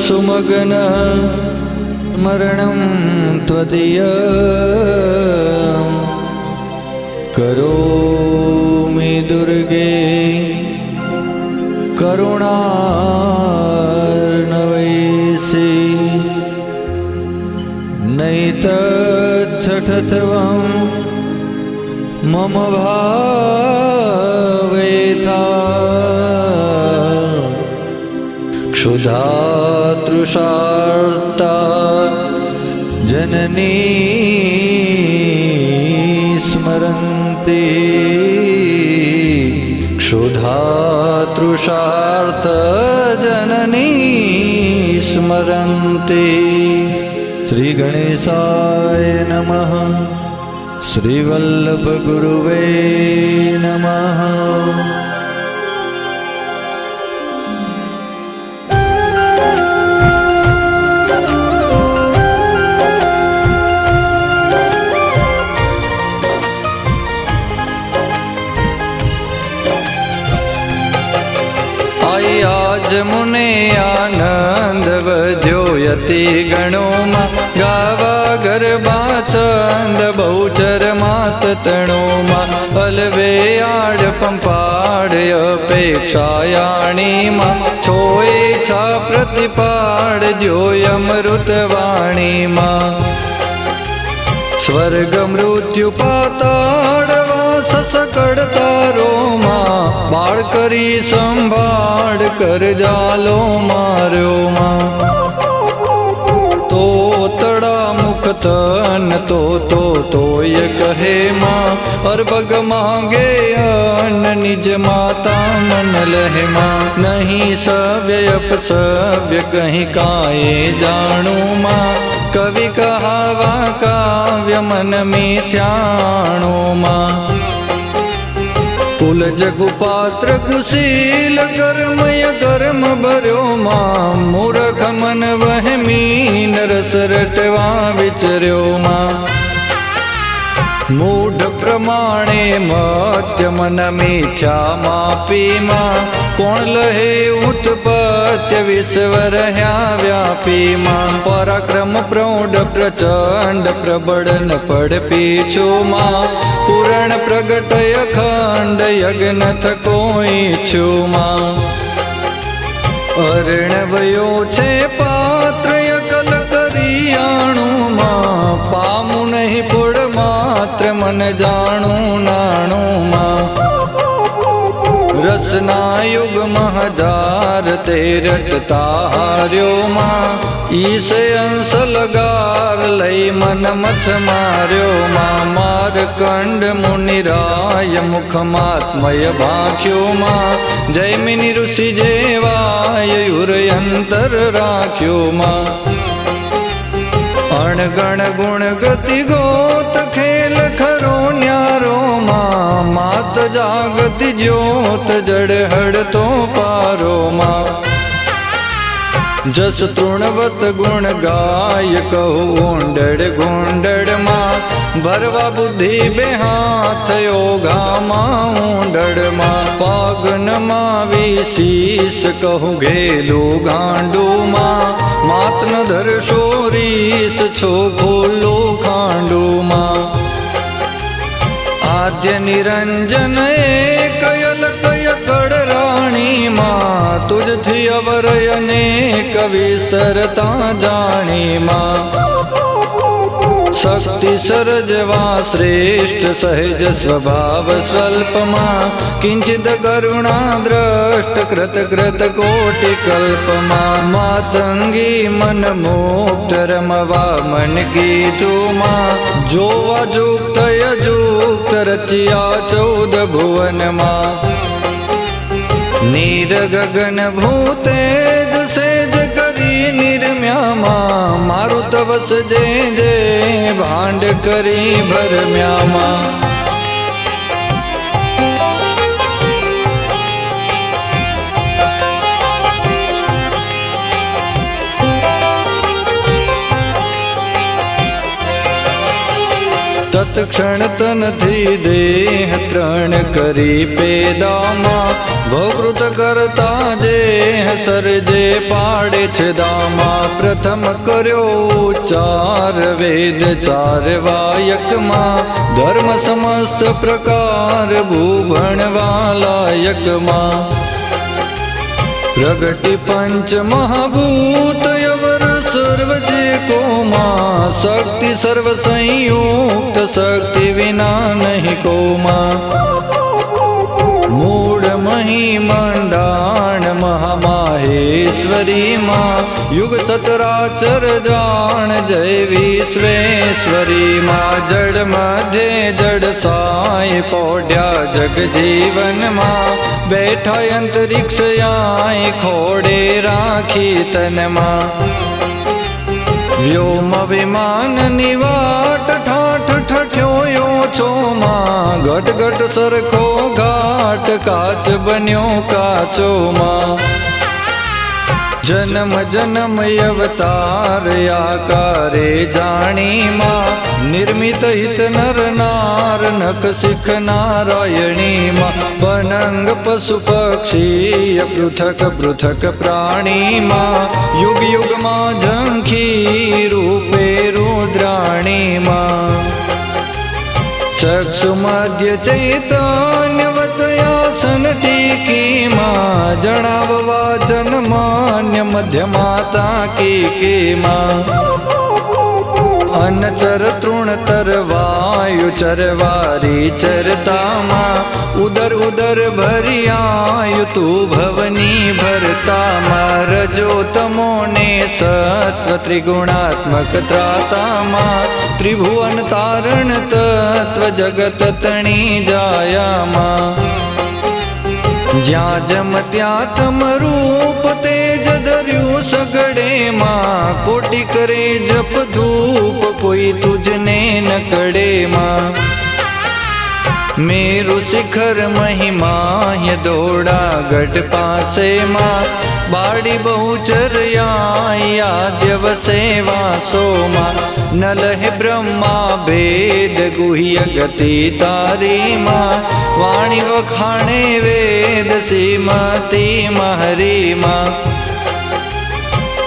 सुमग्न मरणं त्वदीय करोमि दुर्गे करुणार्णवैसि नैतच्छठत्वं मम भावेता क्षुधा तृषार्ता जननी स्मरन्ति क्षुधा तृषार्त जननी स्मरन्ति। श्री गणेशाय नमः। श्री वल्लभ गुरुवे नमः। आज मुने आनंद वध्यो यति गणो मा गावा गरबा छंद बहुचर मात तणो मा अलवे आड़ पंपाड़ अपेक्षायाणी मा छोए छा प्रतिपाड़ ज्योय अमृत वाणी मा स्वर्ग मृत्यु पाताड़ सकड़ तारो मां बाळ करी संभाळ कर जालो मार्यो मां तो तड़ा मुख तन तो ये कहे मां अर्भग मांगे अन्न निज माता मन लहे मां नहीं सव्य अपसव्य कहीं काये जानू मां कवि कहावा काव्य मन मिथ्याणो मां कुल जगु पात्र कुशील कर्मय कर्म भर्यो मां मूर्ख मन वहमी नरस रटवा विचर्यो मां मूढ़ प्रमाणे मत्य मन मिथ्या मापी मां कोण लहे उत्पत्य विश्वर व्यापी मां पराक्रम प्रौढ़ प्रचंड प्रबड़न पड़ पीछो मां पुराण प्रगटय खंड यज्ञ कोई छु मां अर्णवयो छे पात्र यकल करियाणु मां पामु नहीं पुड़ मात्र मन जानू नाणु मां रसना युग महजार तेरटता हार्यो मां ईसे अंश लगार लई मन मथ मार्यो मां मारकंड मुनिराय मुखमात्मय भाख्यो मां जैमिनी ऋषि जेवाय युरयंतर राख्यो मां अणगण गुण गति गोत खेल खरो न्यारो मां मात जागति ज्योत जड़ हड़ तो पारो मां जस तृणवत गुण गाय कहू ऊंडड़ गुंडड़ मां भरवा बुद्धि बेहाथ योगा मां ऊंडड़ मां पागन मां विशीस कहू घेलू गांडू मां मात न धर शोरीस छो खोलो खांडू मां आद्य निरंजन एक कय कड़ राणी मां तुझ थी अवर अनेक विस्तरता जानी मां शक्ति सरजवा श्रेष्ठ सहज स्वभाव स्वल्प मां किंचित करुणा दृष्ट कृत कृत कोटि कल्प मां मातंगी मन मुक्त रमवा मन गीतु मां जोवा जुक्त यजुक्त रचिया 14 भुवन मां नीर गगन भूतेज सेज करी निर्म्या मां मारुत वस जे जे भांड करी भरम्या मां तत्क्षण तन थी देह त्रण करी पेदामा भोकृत करता जेह सरजे पाड़े छदामा प्रथम कर्यो चार वेद चार वायकमा धर्म समस्त प्रकार भूभण वालायकमा प्रगति पंच महाभूत यवर सर्वजे कोमा शक्ति सर्व संयुक्त शक्ति विना नहीं कोमा मूढ़ महिमंडाण महामाहेश्वरी माँ युग सचराचर जान जय विश्वेश्वरी माँ जड़ मध्य जड़ साई पौड्या जग जीवन माँ बैठा अंतरिक्ष आय खोड़े राखी तन माँ व्योम विमान निवाट ठाठ ठठ्यो छो माँ घट घट सरखो घाट काच बन्यो काचो माँ जन्म जन्म अवतार आकारे जानी माँ निर्मित हित नर नार नक सिख नारायणी माँ पनंग पशु पक्षी पृथक पृथक प्राणी माँ युग युग माँ झंखी रूपे रुद्राणी माँ चक्षु मध्य चैतन्य वचयासन टीकी माँ जणाव वाचन मान्य मध्य माता की माँ अनचर तृणतर वायु चरवारी चरता माँ उदर उदर भरी आयु तू भवनी भरता माँ रजो तमो ने सत्व त्रिगुणात्मक त्राता माँ त्रिभुवन तारण तत्व जगत तणी जाया माँ ज्या जम त्या तम रूप तेज धर्यु सगड़े माँ कोटि करे जप धूप कोई तुझने न कड़े माँ मेरु शिखर महिमा ये दौड़ा गढ़ पासे माँ बाड़ी बहुचर आद्य वसे वासो माँ नल है ब्रह्मा भेद गुह्य गति तारी माँ वाणी वखाणे वेद सीमती महरी माँ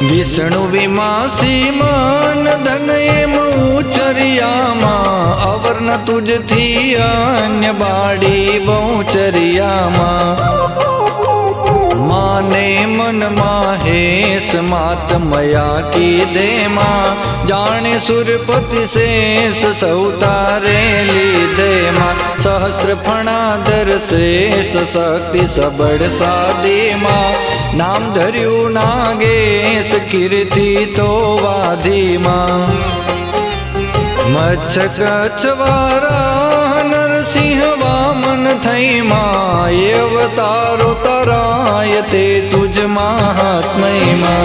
विष्णु विमासी मान धन मऊचरिया माँ अवर न तुझ थी अन्य बाड़ी बहुचरिया माँ माने मन माहेश मात मया की दे माँ जाने सुरपति शेष सौतारे ली दे माँ सहस्त्र फणाधर शेष शक्ति सबड़ सादी माँ नाम धर्यु नागेश कीर्ति तो वाधी माँ मच्छ कच्छ वाराह नरसिंह वामन थई माँ ये अवतारो तराय ते तुझ महात्मय माँ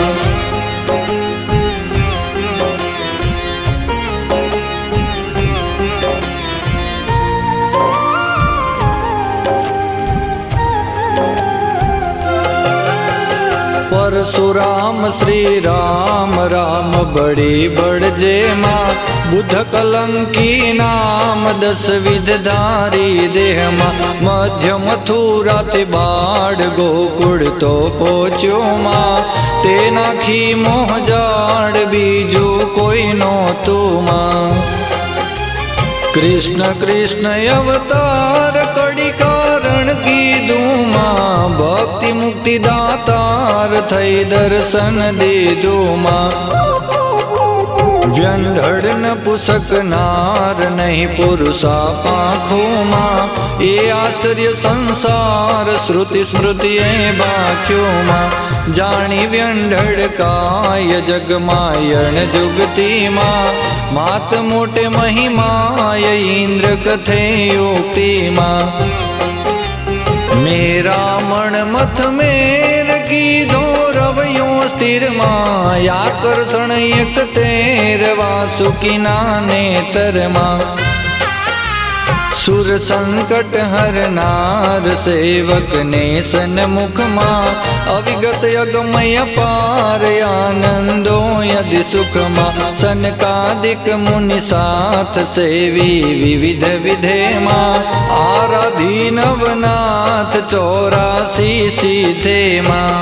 परशुराम श्री राम राम बड़ी बड़ जे माँ बुध कलंकी नाम 10 विध धारी देह माँ मध्य मथुरा ते बाढ़ गोकुड़ तो पहुँच्यो माँ ते नाखी मोह जाड़ बीजू कोई नो तू माँ कृष्ण कृष्ण अवतार कड़ी कारण की दूमा भक्ति मुक्ति दातार थई दर्शन दे दूमा व्यंढड़ न पुसक नार नहीं पुरुषा पाखों माँ ये आश्चर्य संसार श्रुति स्मृति बाख्यो माँ जानी व्यंढड़ काय जग मायण जुगती माँ मात मोटे महिमाय इंद्र कथे युक्ति माँ मेरा मण मथ मेर की धोरवयों स्थिर माँ आकर्षण एक तेर वासुकी नाने तर माँ सुर संकट हरनार सेवक ने सन्मुख मां अविगत अगमय पार आनंदो यदि सुख मां सनकादिक मुनि साथ सेवी विविध विधे मां आराधी नवनाथ 84 सीधे मां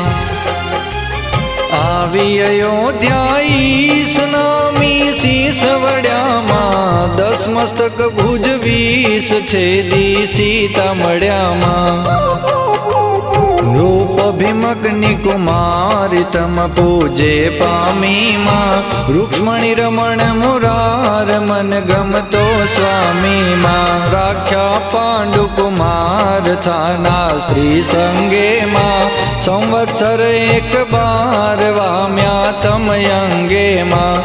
આવી અયોધ્યાઈ સનામી શીશ વડ્યામાં 10 મસ્તક ભુજ 20 છેદી સીતા મળ્યામાં રૂપ ભીમકની કુમારી તમ પૂજે પામી માં રૂક્ષ્મણી રમણ મુરાર મન ગમતો સ્વામી માં રાખ્યા પાંડુ કુમાર છાના સ્ત્રી સંગે માં સંવત્સર એક બાર વામ્યા તમ અંગે માં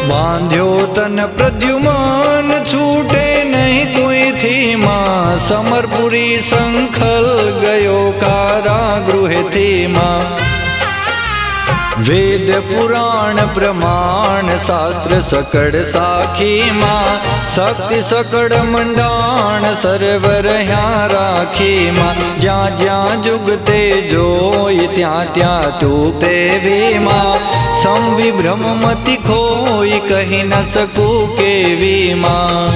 બાંધ્યો તન પ્રદ્યુમન છૂટે નહીં કોઈથી માં સમરપુરી સંખલ ગયો કારાગૃહેથી માં વેદ પુરાણ પ્રમાણ શાસ્ત્ર સકળ સાખી માં શક્તિ સકળ મંડાણ સર્વર રહ્યા રાખી માં જ્યાં જ્યાં જુગતે જોઈ ત્યાં ત્યાં તું તેવી માં સંવિભ્રમ મતિ ખોઈ કહી ન શકું કેવી માં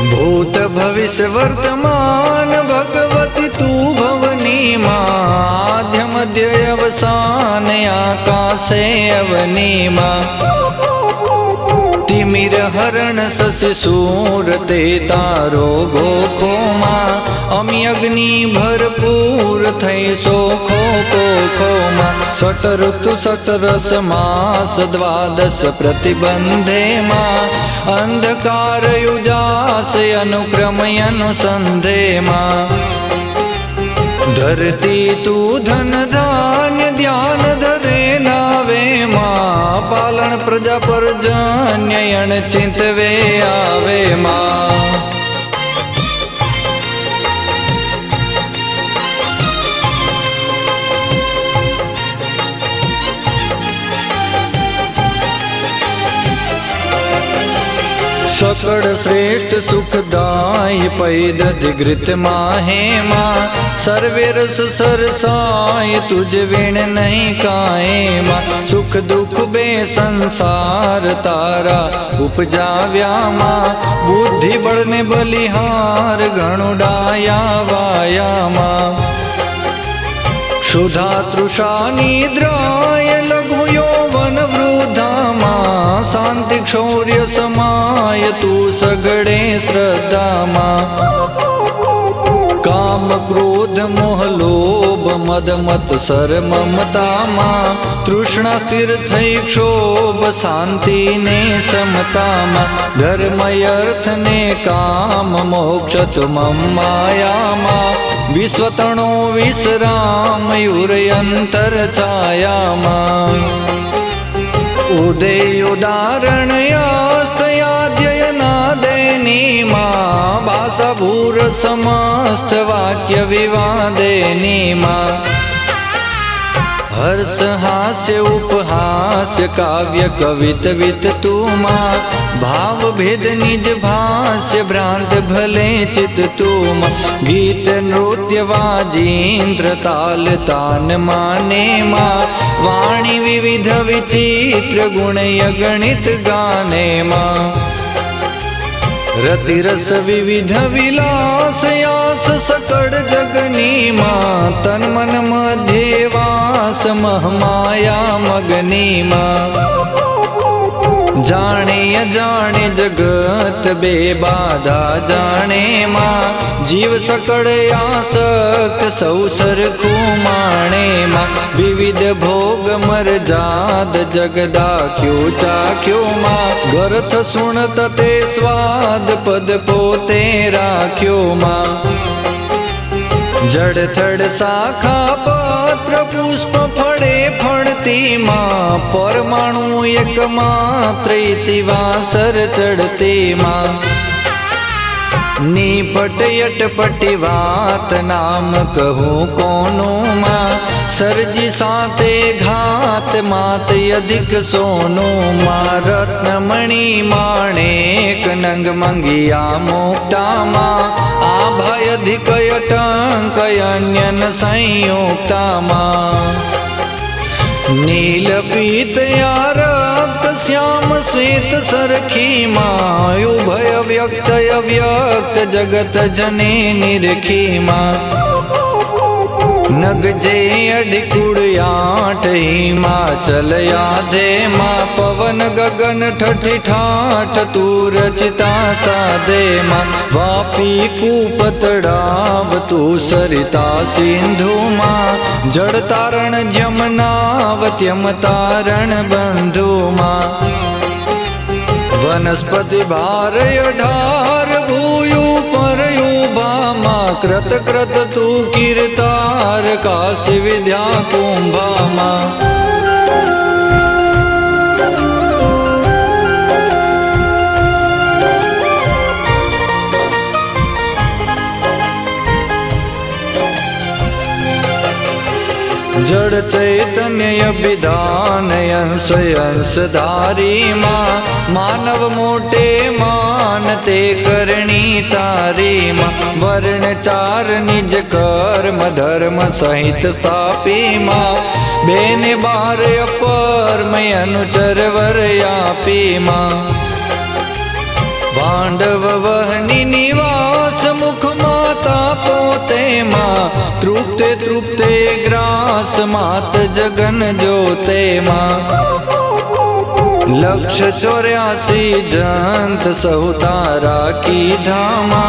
ભૂત ભવિષ્ય વર્તમાન ભગવતી તું ભવની માં આદ્ય મધ્ય અવસાન આકાશે અવની માં તિમિર હરણ શશી સૂર તે તારો ગોખો માં અમી અગ્નિ ભરપૂર થઈ સોખો કોખો માં સટ ઋતુ સટ રસ માસ 12 પ્રતિબંધે માં અંધકાર યુજાસ અનુક્રમ અનુસંધે માં ધરતી તું ધન ધાન્ય ધ્યાન ધરે નાવે માં પાલન પ્રજા પર જન્ય અણ ચિંતવે આવે માં सकड़ श्रेष्ठ सुखदाय पैदधिकृत माहे माँ सर्वे रस सरसाय तुझ विण नहीं काए माँ सुख दुख बे संसार तारा उपजाव्या माँ बुद्धि बड़ने बलिहार गणुडाया वाया माँ क्षुधा तृषा निद्राय लघु यौवन वृद्धा माँ शांति क्षौर्य समाय तू सगड़े श्रद्धा माँ काम क्रोध मोह लोभ मद मत सर ममता माँ तृष्णा स्थिर थई क्षोभ शांति ने समता माँ धर्म अर्थ ने काम मोक्ष तुम माया माँ विश्वतणो विश्राम युरयंतर छाया माँ उदय उदाहरण यास्तयाध्ययनादेनी माँ भाषाभूर समस्त वाक्य विवादेनी माँ हर्ष हास्य उपहास्य काव्य कवित वित तू माँ भाव भेद निज भाष्य भ्रांत भले चित तू माँ गीत नृत्य वाजींद्र ताल तान माने माँ वाणी विविध विचित्र गुण अगणित गाने माँ रति रस विविध विलास यास सकड़ जगनी माँ तन मन मध्य वास महमाया मगनी माँ जाने अजाने जगत बेबाधा जाने माँ जीव सकड़ आसक्त सौ सरखू माणे माँ विविध भोग मर जाद जगदा क्यों चाख्यो माँ गरथ सुनत ते स्वाद पद पोते राख्यो माँ जड़ थड़ शाखा पत्र पुष्प फड़े फड़ती माँ परमाणु एक मात्र इति वासर चढ़ती माँ निपट यटपटी वात नाम कहूँ कोनो माँ सरजी साते घात मात अधिक सोनु मां रत्नमणि माणेक नंग मंगिया मुक्ता मां आभय अधिक अटंक अन्यन संयुक्ता मां नील पीत रक्त श्याम श्वेत सरखी मां उभय व्यक्त अव्यक्त जगत जने निरखी मां नग जे अडिकुड़ आठ हिमाचल याधे मां पवन गगन ठठी ठाठ तू रचिता साधे मां वापी कूपतड़ाव तू सरिता सिंधु मां जड़ तारण जमनावत्यम तारण बंधु मां वनस्पति भार ढार भूयु परयु भामा कृत कृत तू कीर्तार काशी विद्या कुंभा मां जड़ चैतन्य अभिधान अंश अंशधारी मां मानव मोटे मानते करणी तारी मां वर्ण चार निज कर्म धर्म सहित स्थापी मां बेने बार अपर में अनुचर वर्यापी मां पांडव वहनी निवास मुख माता पोते मां तृप्ते तृप्ते ग्रास मात जगन जोते मां लक्ष 84 जंत सहुतारा की धामा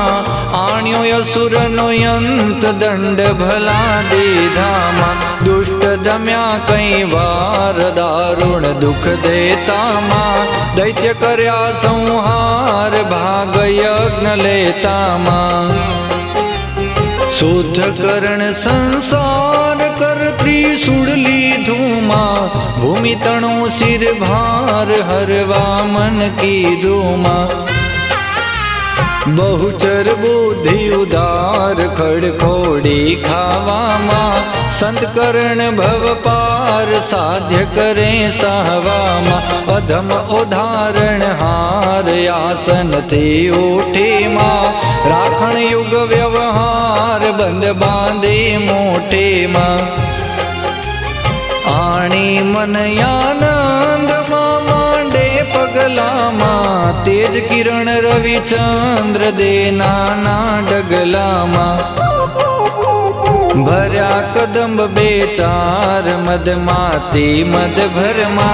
आण्यो यसुर नो यंत दंड भला दीधामा दुष्ट दम्या कई वार दारुण दुख देता मां दैत्य कर्या संहार भाग यज्ञ लेता मां शुद्ध करण संसार कर त्रिशूली धूमा भूमि तणो सिर भार हरवा मन की धूमा बहुचर बुद्धि उदार खड़खोड़ी खावा मां संत करण भव पार साध्य करे सहवा मां अधम उदाहरण हार आसन थी उठी मां राखण युग व्यवहार बंद बांधी मोटे मां आणी मन आनंद मां मांडे पगला मां तेज किरण रवि चंद्र दे नाना डगला मां भर्या कदम्ब बेचार मद माती मद भरमा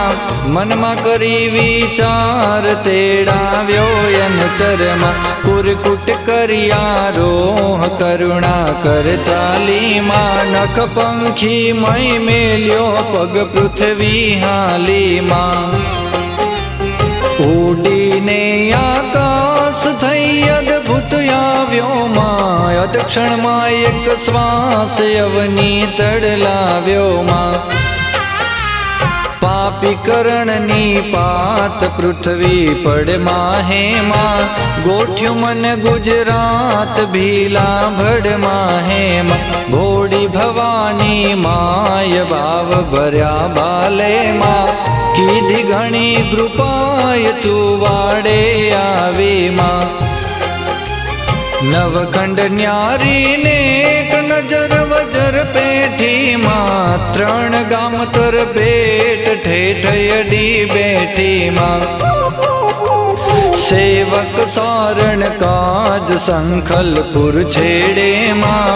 मन मा करी विचार तेड़ाव्यो यन चरमा कुरकुट करिया रोह करुणा कर चाली मां नख पंखी मई मेल्यो पग पृथ्वी हाली मां उडीने आकाश थई अद्भुत आव्यो मां अदक्षण मां एक श्वास अवनी तड़लाव्यो मां पापी करण निपात पृथ्वी पड़ माहे मां गोठ्यु मन गुजरात भीला भड़ माहे मां भोड़ी भवानी माय भाव भर्या बाले मां कीधी घणी कृपाय तू वाड़े आवी मां नवखंड न्यारी नेक नजर वजर पेठी मां त्रण गाम तर पेट ठेठ यडी बैठी मां सेवक सारण काज संखलपुर छेड़े मां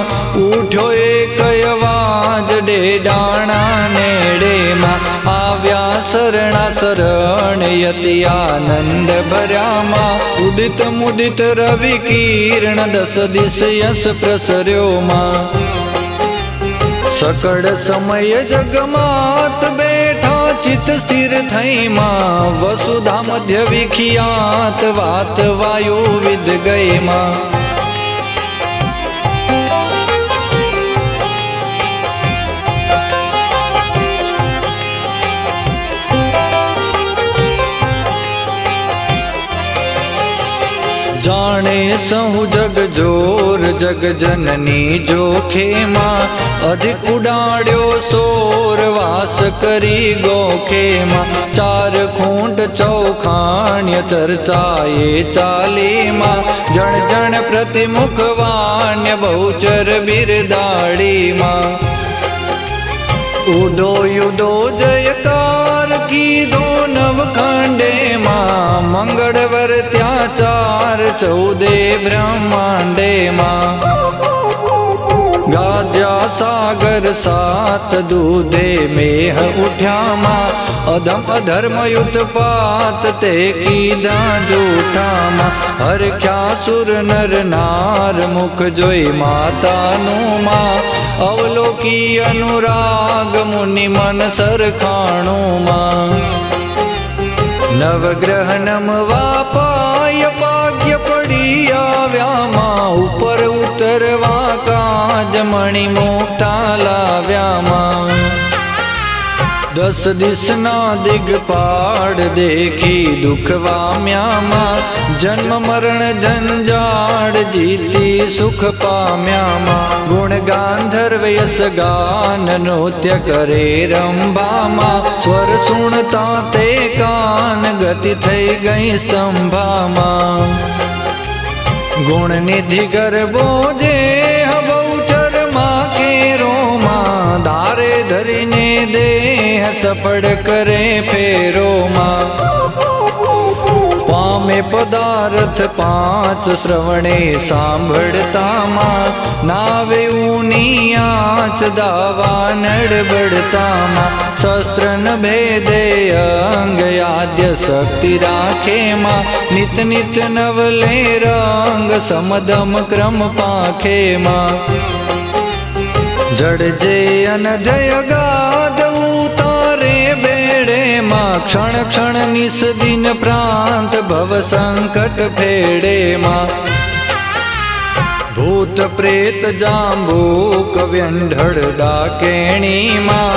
उठ्यो एक आवाज डे डाणा नेड़े मां आव्या शरणा शरण यति आनंद भर्या मां उदित मुदित रवि किरण दस दिश यस प्रसर्यो मां सकड़ समय जगमात बैठा चित स्थिर थई मां वसुधा मध्य विख्यात वात वायु विद गई मां जाने सहु जग जोर जग जननी जोखे माँ अधिक उडाड्यो सोर वास करी गोखे माँ चार खूंट चौखाण्य चर्चाए चाली माँ जन जन प्रतिमुख वाण्य बहुचर बिरदाड़ी माँ उदो युदो जयकार की दो नवखंडे माँ मंगलवर त्याचार 14 ब्रह्मांडे माँ गाजा सागर 7 दूधे मेह उठ्या माँ अधम अधर्म उत्पात ते कीधा जूठा माँ हर क्या सुर नर नार मुख जोई माता नु माँ अवलोकी अनुराग मुनि मन सरखाणु माँ नवग्रह नमवा पाय भाग्य पड़ी आव्या माँ ऊपर उतरवा काज मणि मुक्ता लाव्या माँ 10 दिसना दिगपाड़ देखी दुखवा म्यामा जन्म मरण जंजाड़ जीती सुख पाम्यामा गुण गांधर्व यस गान नृत्य करे रंभामा स्वर सुनता ते कान गति थई गई स्तंभामा गुण निधि गर्भो जे बहुचर माँ के रोमा धारे धरीने देह सपड़ करे फेरो माँ पामे पदार्थ 5 श्रवणे सांभळता माँ नावे ऊनी आँच दावा नड़बड़ता माँ शस्त्र न भेदे अंग आद्य शक्ति राखे माँ नित नित नवले रंग समदम क्रम पाखे माँ जड़ जे अनधय गाद उतारे बेड़े माँ क्षण क्षण निस दिन प्रांत भव संकट फेड़े माँ भूत प्रेत जांबूक व्यंढड़ डाकेणी माँ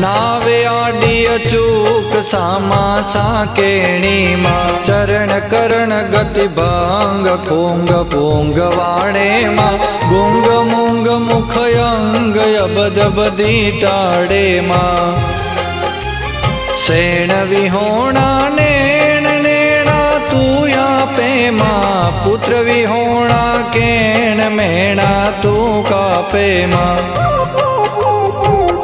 नावे आडी अचूक सामा साकेणी माँ चरण करण गति भांग फोंग फोंग वाणे माँ गुंग मुंग मुख अंग अबद बदी टाड़े माँ सेण विहोणा नेण नेणा तू या पे माँ पुत्र विहोणा केण मेणा तू कापे माँ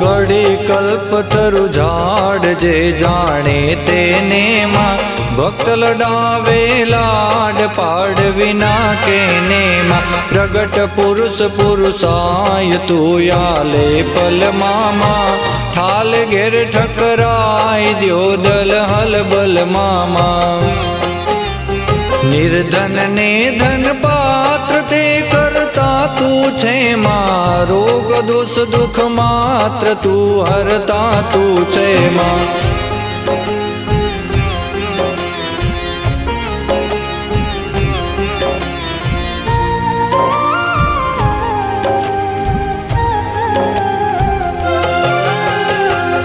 कड़ी कल्प तरु झाड़ जे जाने तेने माँ भक्त लडावे लाड पाड़ विना के नेमा प्रगट पुरुष पुरुषाय तू याले पल मामा ठाल घेर ठकराय द्यो दल हल बल मामा निर्धन ने धन पात्र ते करता तू छे माँ रोग दोष दुख मात्र तू हरता तू छे माँ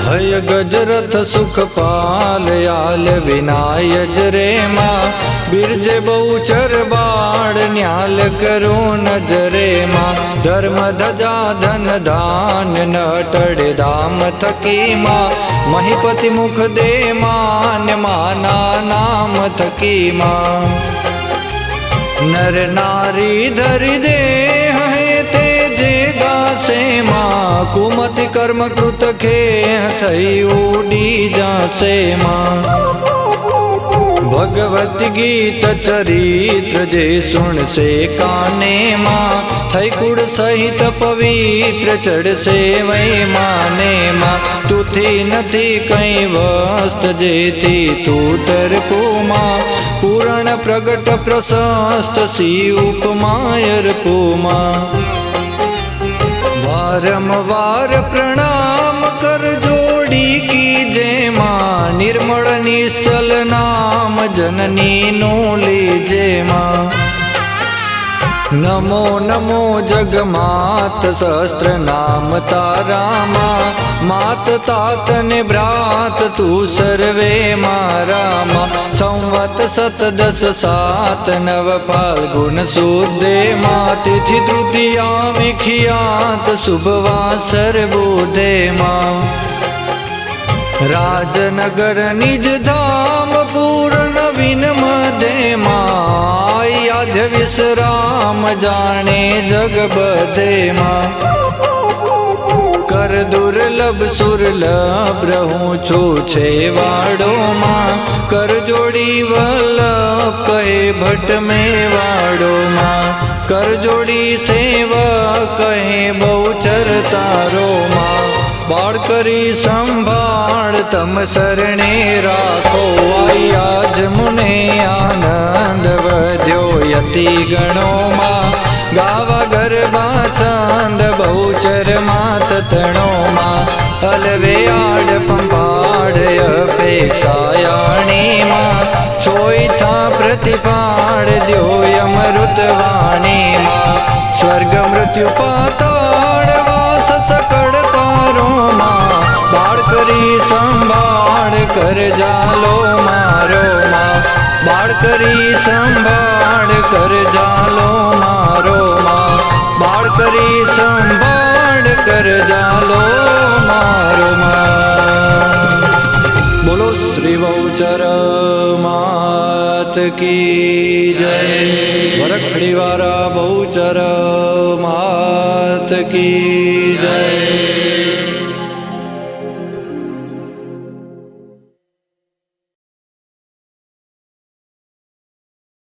हय गजरथ सुखपाल याल विनायज रे माँ बिरजे बहुचर बाण न्याल करो नजरे माँ धर्म धजा धन धान न टड़े दाम थकी माँ महीपति मुख दे मान माना नाम थकी माँ नर नारी धरि दे है ते जे गासे माँ कुमति कर्म कृत खे थई उडी जासे माँ भगवत गीत चरित्र जे सुन से काने माँ थई कुड़ सहित पवित्र चढ़ से वही माने माँ तुथी नथी कई वस्त जेती तू तरपू माँ पूर्ण प्रगट प्रशस्त सी उपमायर पुमा वारंवार प्रणाम कर जोड़ी की जय माँ निर्मल निश्चल नाम जननी नो लीजे माँ नमो नमो जगमात सहस्त्र नाम तारामा मात तात ने भ्रात तू सर्वे मारामा संवत सत दस सात नव फाल्गुन सुदे मा तिथि तृतीया विख्यात शुभवासर बुधे मा राजनगर निज धाम पूर्ण नवीन मधे माय आद्य विश्राम जाने जग बधे मां कर दुर्लभ सुरलभ रहूं छो छे वाड़ो मां कर जोड़ी वल्लभ कहे भट्ट में वाड़ो मां कर जोड़ी सेवा कहे बहुचर तारो मां बाळ करी संभाळ तम सरणे राखो आई आज मुने आनंद वध्यो यति गणो मां गावा गरबा छंद बहुचर मात तणो मां हलवे आड़ पंपाड़ अपेक्षायाणी मां छोई छा प्रतिपाड़ द्यो यमरुत वाणी मां स्वर्ग मृत्यु पाताड़ वास सकड़ तारो मां बाळ करी संभाळ कर जालो मारो मां बाळ करी संभाळ कर जालो मारो मां बाळ करी संभाळ कर जालो मारो मां बोलो श्री बहुचर मात की जय वरखड़ी वारा बहुचर मात की